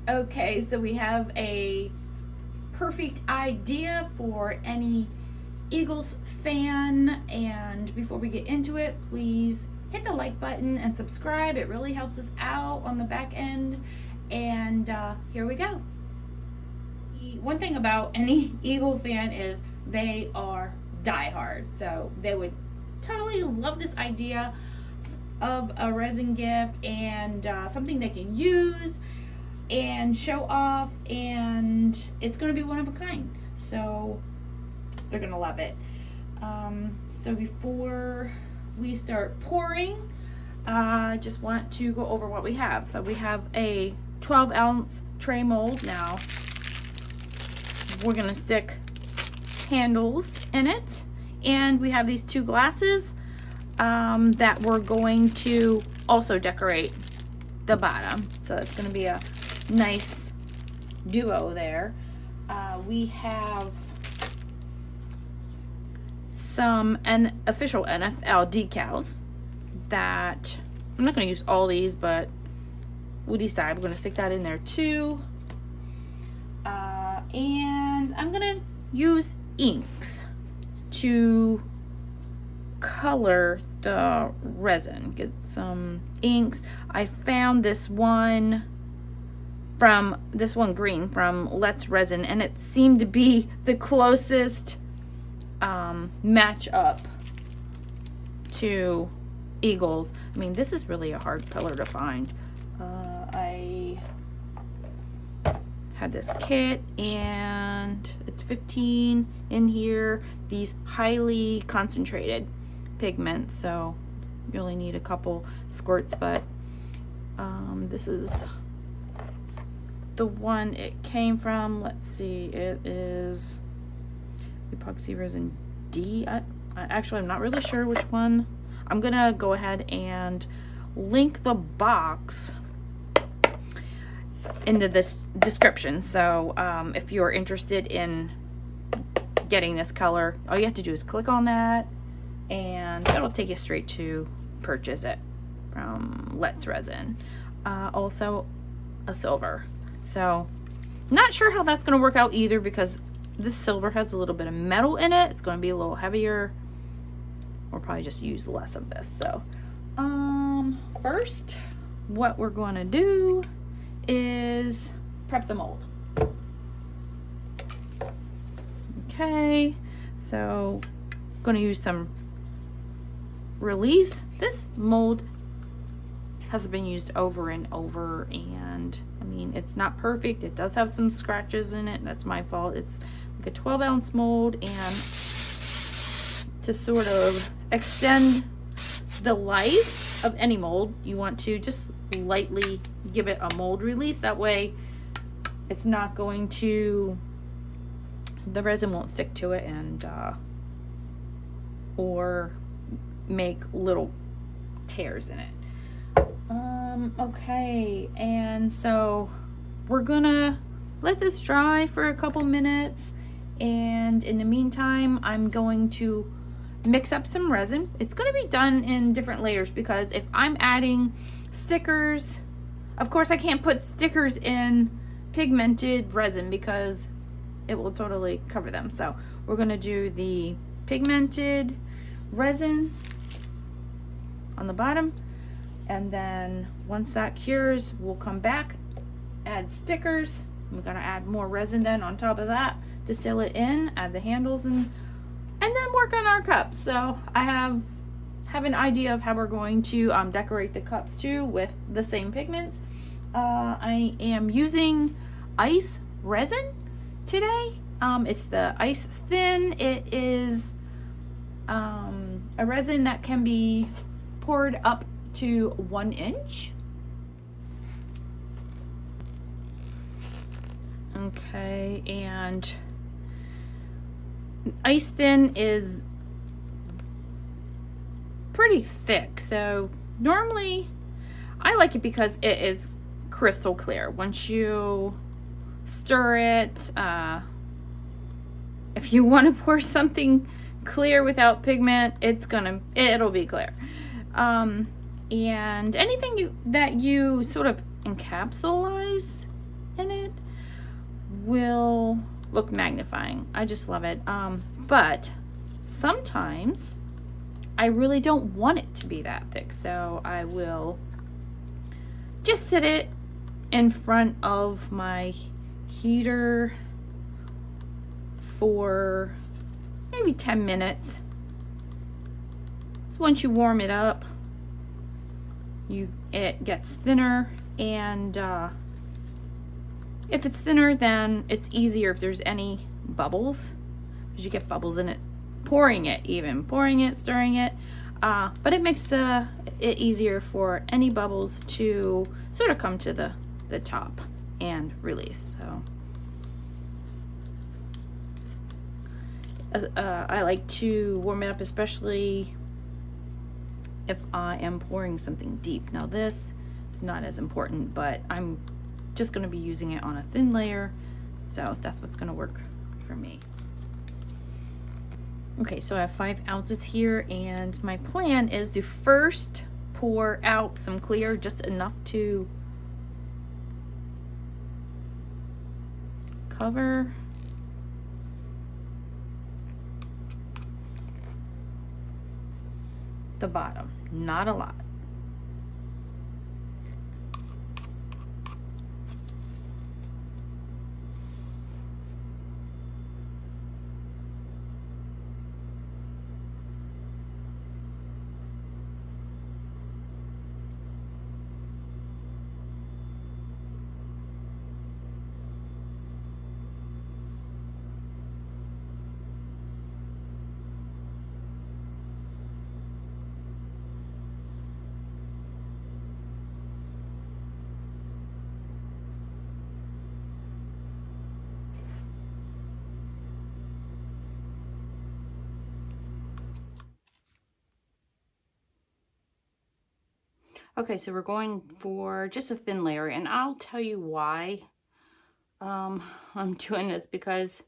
Okay, so we have a perfect idea for any Eagles fan, and before we get into it, please hit the like button and subscribe. It really helps us out on the back end. And here we go. One thing about any Eagle fan is they are diehard, so they would totally love this idea of a resin gift and something they can use and show off, and it's going to be one of a kind, so they're going to love it. So before we start pouring, I just want to go over what we have. So we have a 12-ounce tray mold. Now we're going to stick handles in it, and we have these two glasses that we're going to also decorate the bottom, so it's going to be a nice duo there. We have some official NFL decals that I'm not going to use all these, but we'll decide. We're going to stick that in there too. And I'm going to use inks to color the resin. Get some inks. I found this one green from Let's Resin, and it seemed to be the closest match up to Eagles. I mean, this is really a hard color to find. I had this kit, and it's 15 in here. These highly concentrated pigments, so you only need a couple squirts, but this is the one it came from. Let's see, it is epoxy resin D. Actually, I'm not really sure which one. I'm gonna go ahead and link the box into this description, so if you're interested in getting this color, all you have to do is click on that and it'll take you straight to purchase it from Let's Resin. Also a silver, so not sure how that's going to work out either, because this silver has a little bit of metal in it. It's going to be a little heavier. We'll probably just use less of this. So first, what we're going to do is prep the mold. Okay, so I'm going to use some Release. This mold has been used over and over, and I mean, it's not perfect. It does have some scratches in it. That's my fault. It's like a 12-ounce mold, and to sort of extend the life of any mold, you want to just lightly give it a mold release. That way it's not going to, the resin won't stick to it and or make little tears in it. Okay, and so we're gonna let this dry for a couple minutes, and in the meantime I'm going to mix up some resin. It's going to be done in different layers, because if I'm adding stickers, of course I can't put stickers in pigmented resin because it will totally cover them. So we're going to do the pigmented resin on the bottom, and then once that cures, we'll come back, add stickers. We're going to add more resin then on top of that to seal it in, add the handles, and then work on our cups. So I have an idea of how we're going to decorate the cups too with the same pigments. I am using ice resin today. It's the ice thin. It is a resin that can be poured up to 1 inch. Okay, and ice thin is pretty thick, so normally I like it because it is crystal clear. Once you stir it, if you want to pour something clear without pigment, it'll be clear. And anything that you sort of encapsulize in it will look magnifying. I just love it. But sometimes I really don't want it to be that thick, so I will just sit it in front of my heater for maybe 10 minutes. So once you warm it up, it gets thinner, and if it's thinner, then it's easier if there's any bubbles, because you get bubbles in it, pouring it, stirring it, but it makes it easier for any bubbles to sort of come to the top and release. So I like to warm it up, especially if I am pouring something deep. Now this is not as important, but I'm just going to be using it on a thin layer, so that's what's going to work for me. Okay, so I have 5 ounces here, and my plan is to first pour out some clear, just enough to cover the bottom, not a lot. Okay, so we're going for just a thin layer, and I'll tell you why I'm doing this, because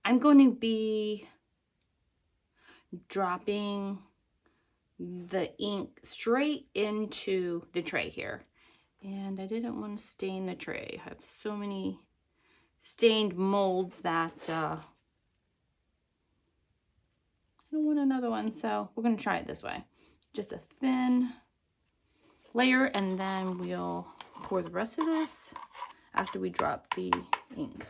I'm going to be dropping the ink straight into the tray here, and I didn't want to stain the tray. I have so many stained molds that I don't want another one, so we're going to try it this way. Just a thin layer, and then we'll pour the rest of this after we drop the ink.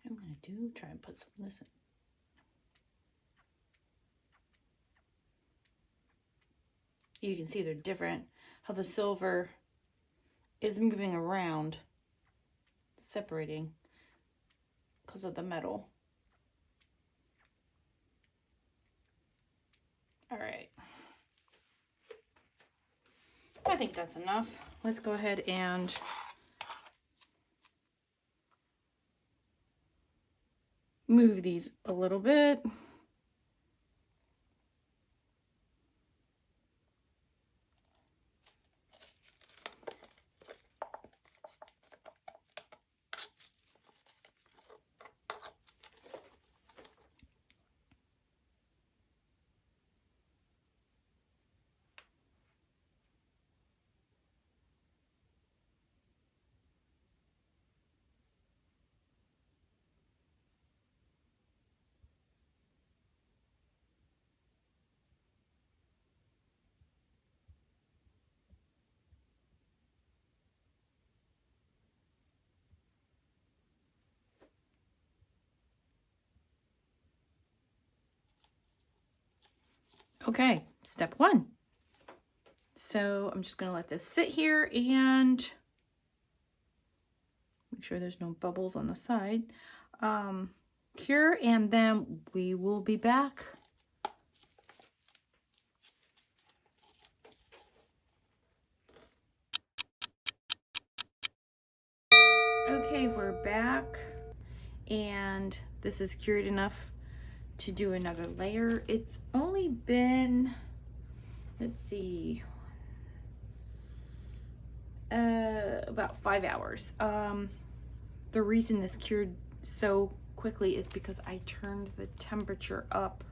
I'm going to try and put some of this in. You can see they're different, how the silver is moving around, separating because of the metal. All right, I think that's enough. Let's go ahead and move these a little bit. Okay, step 1. So I'm just going to let this sit here and make sure there's no bubbles on the side. Cure, and then we will be back. Okay, we're back, and this is cured enough to do another layer. It's only been, let's see, about 5 hours. The reason this cured so quickly is because I turned the temperature up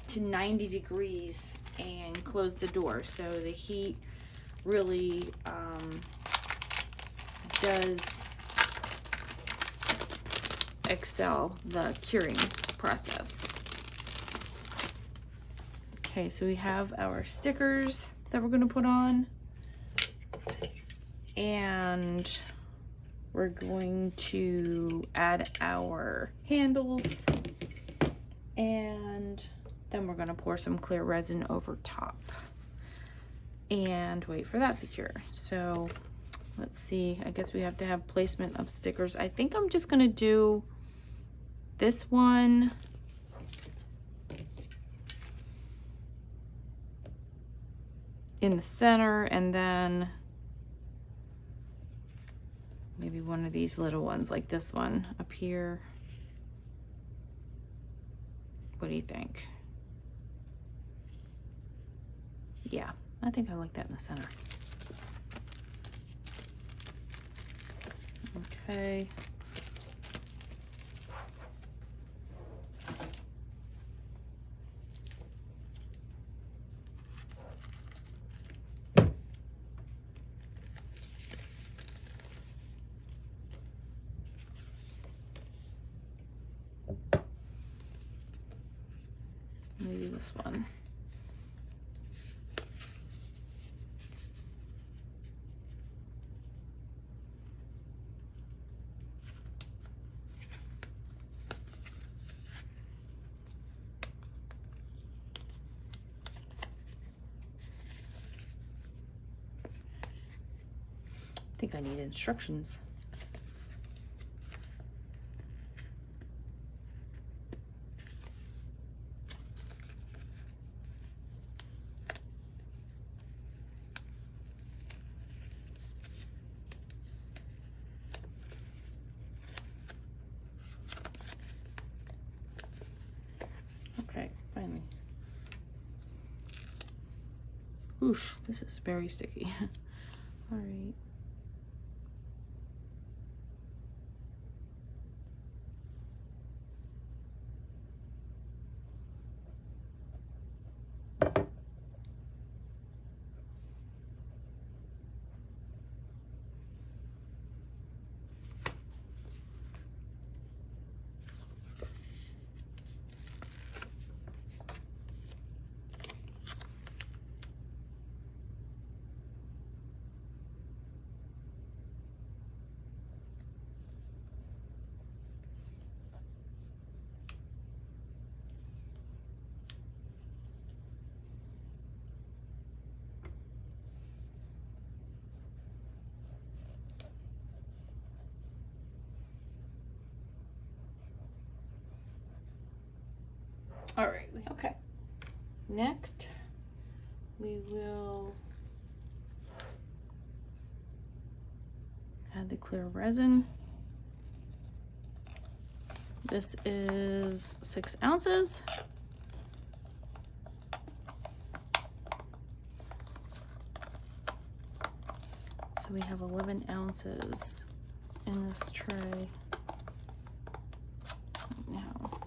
to 90 degrees and closed the door, so the heat really does excel the curing process. Okay, so we have our stickers that we're going to put on, and we're going to add our handles, and then we're going to pour some clear resin over top and wait for that to cure. So let's see, I guess we have to have placement of stickers. I think I'm just going to do this one in the center, and then maybe one of these little ones like this one up here. What do you think? Yeah, I think I like that in the center. Okay. Maybe this one. I think I need instructions. Okay, finally. Whoosh, this is very sticky. All right. All right, okay. Next, we will add the clear resin. This is 6 ounces. So we have 11 ounces in this tray. Now,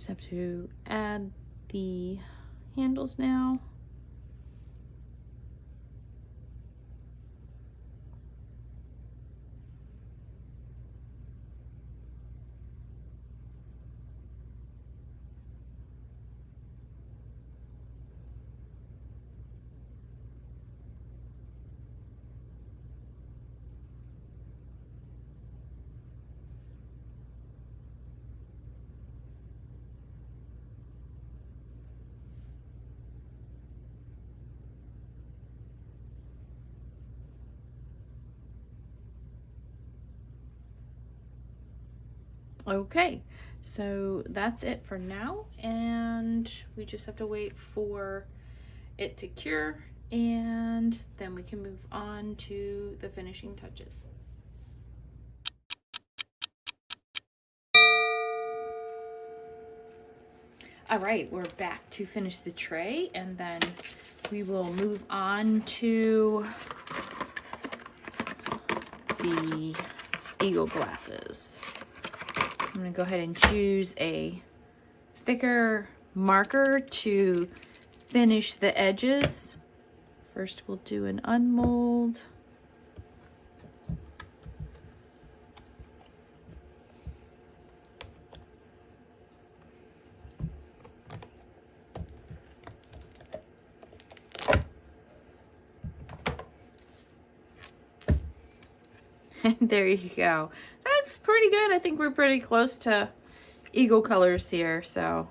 have to add the handles now. Okay, so that's it for now, and we just have to wait for it to cure, and then we can move on to the finishing touches. All right, we're back to finish the tray, and then we will move on to the eagle glasses. I'm gonna go ahead and choose a thicker marker to finish the edges. First, we'll do an unmold. And there you go. That's pretty good. I think we're pretty close to eagle colors here, so.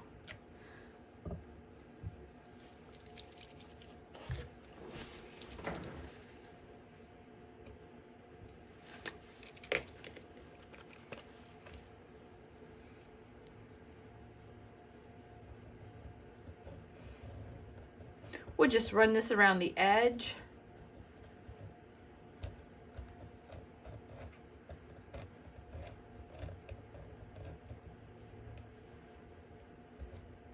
We'll just run this around the edge.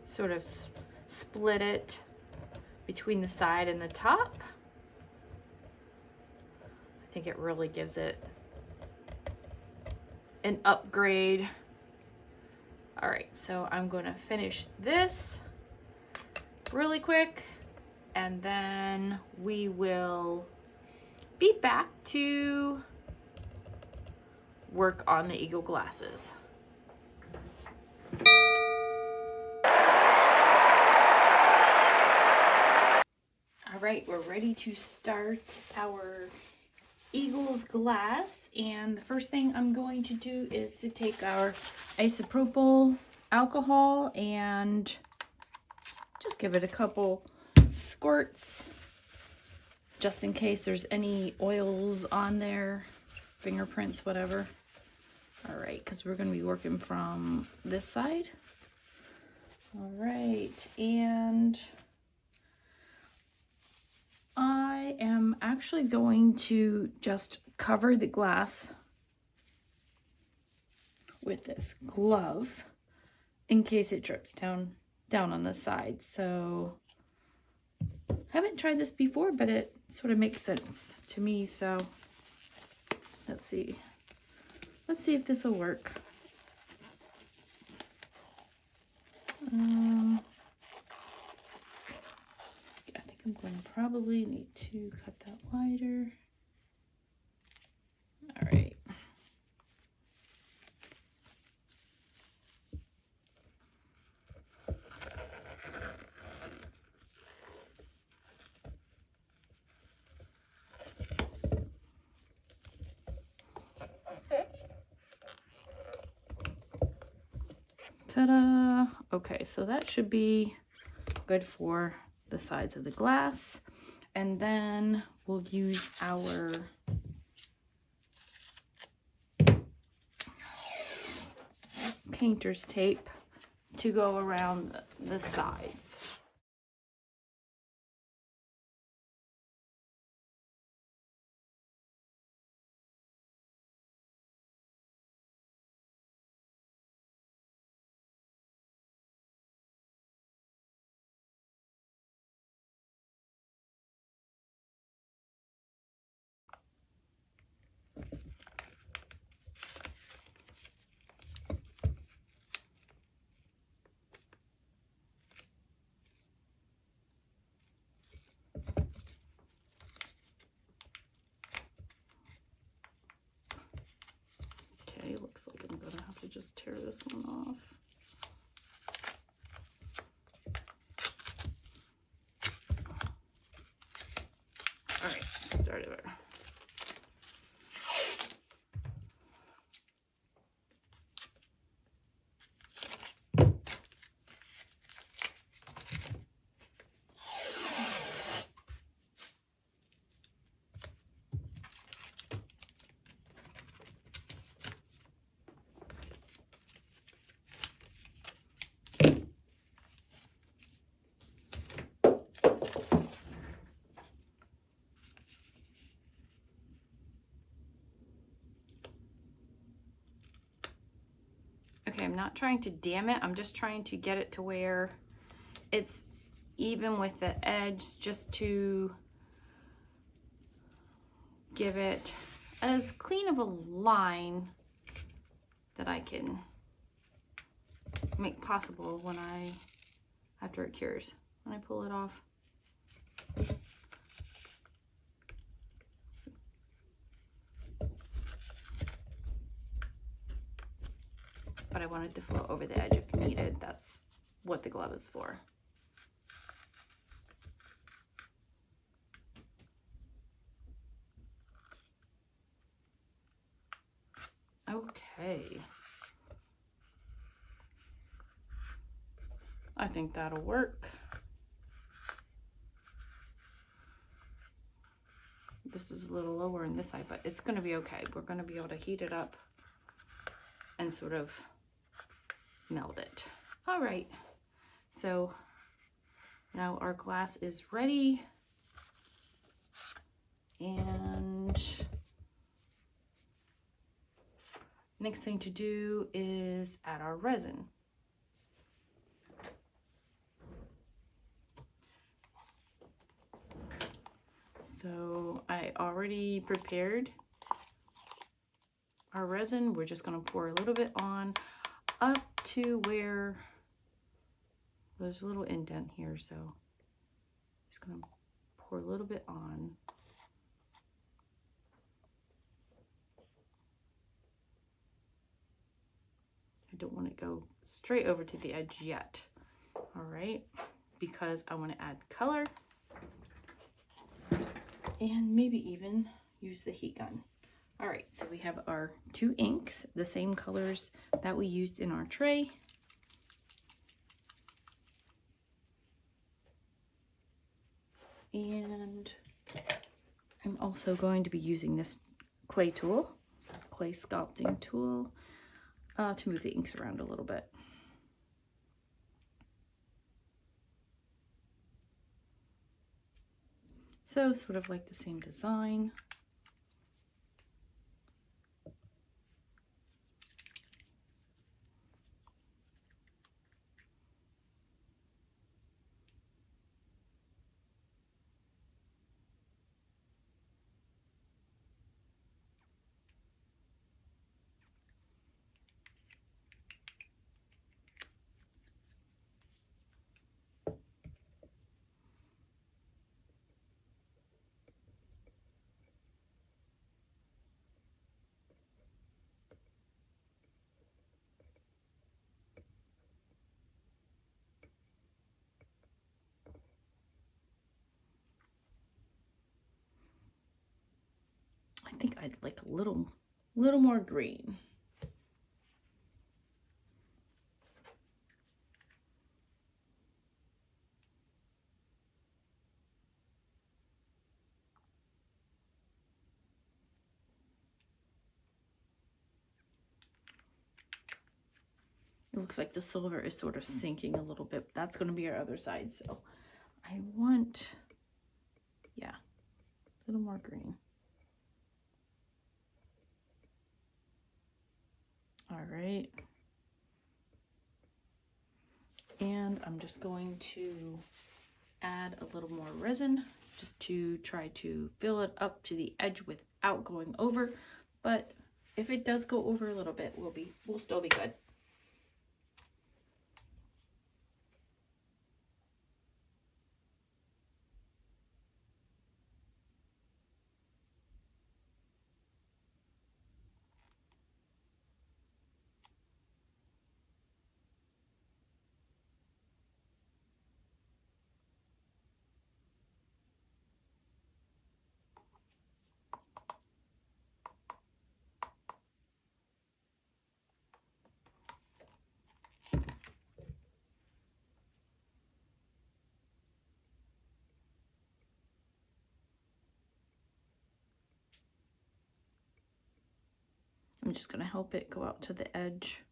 Sort of split it between the side and the top. I think it really gives it an upgrade. All right, so I'm going to finish this really quick, and then we will be back to work on the eagle glasses. All right, we're ready to start our eagle's glass, and the first thing I'm going to do is to take our isopropyl alcohol and just give it a couple squirts just in case there's any oils on there, fingerprints, whatever. All right, because we're going to be working from this side. All right, and I am actually going to just cover the glass with this glove in case it drips down on the side. So I haven't tried this before, but it sort of makes sense to me. So let's see if this will work. I think I'm going to probably need to cut that wider. All right. Ta-da! Okay, so that should be good for the sides of the glass. And then we'll use our painter's tape to go around the sides. looks like I'm gonna have to just tear this one off. All right, start over. Okay, I'm not trying to dam it. I'm just trying to get it to where it's even with the edge, just to give it as clean of a line that I can make possible when after it cures, when I pull it off. But I want it to flow over the edge if needed. That's what the glove is for. Okay. I think that'll work. This is a little lower on this side, but it's going to be okay. We're going to be able to heat it up and sort of meld it. All right, so now our glass is ready, and next thing to do is add our resin. So I already prepared our resin. We're just going to pour a little bit on up to where there's a little indent here, so just going to pour a little bit on. I don't want to go straight over to the edge yet, all right, because I want to add color and maybe even use the heat gun. All right, so we have our 2 inks, the same colors that we used in our tray. And I'm also going to be using this clay tool, clay sculpting tool, to move the inks around a little bit. So sort of like the same design. I think I'd like a little more green. It looks like the silver is sort of sinking a little bit. That's going to be our other side. So I want, yeah, a little more green. All right. And I'm just going to add a little more resin just to try to fill it up to the edge without going over. But if it does go over a little bit, we'll still be good. I'm just going to help it go out to the edge.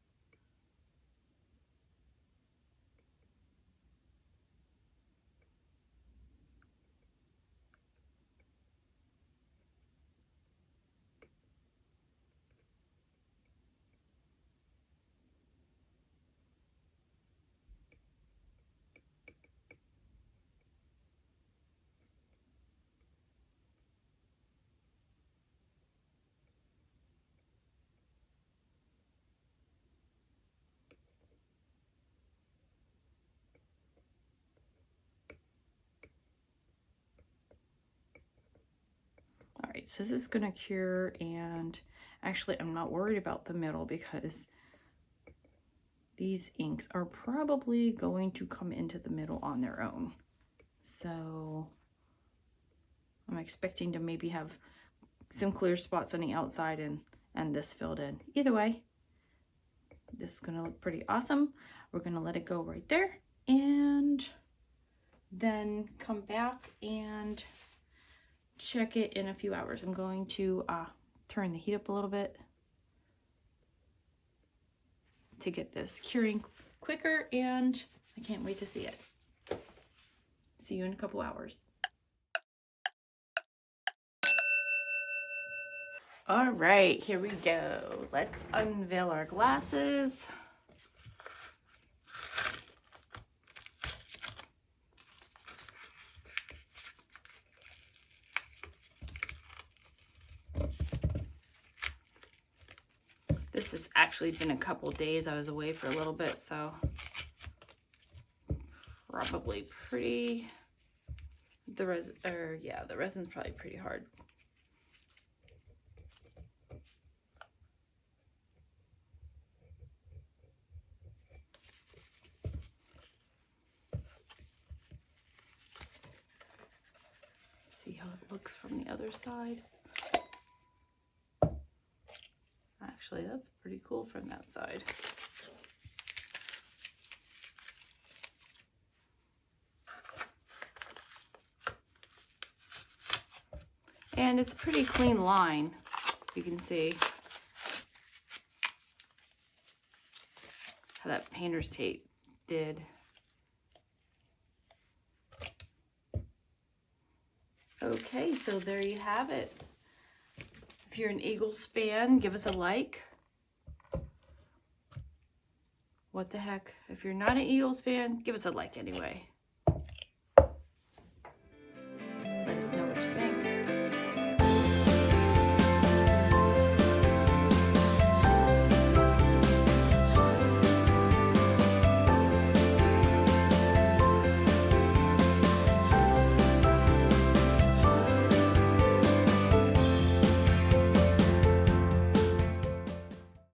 All right, so this is gonna cure, and actually I'm not worried about the middle because these inks are probably going to come into the middle on their own. So I'm expecting to maybe have some clear spots on the outside and this filled in. Either way, this is gonna look pretty awesome. We're gonna let it go right there and then come back and check it in a few hours. I'm going to turn the heat up a little bit to get this curing quicker, and I can't wait to see it. See you in a couple hours. All right, here we go. Let's unveil our glasses. This has actually been a couple days. I was away for a little bit, so probably pretty, the resin's probably pretty hard. See how it looks from the other side. Actually, that's pretty cool from that side. And it's a pretty clean line, you can see how that painter's tape did. Okay, so there you have it. If you're an Eagles fan, give us a like. What the heck? If you're not an Eagles fan, give us a like anyway. Let us know what you think.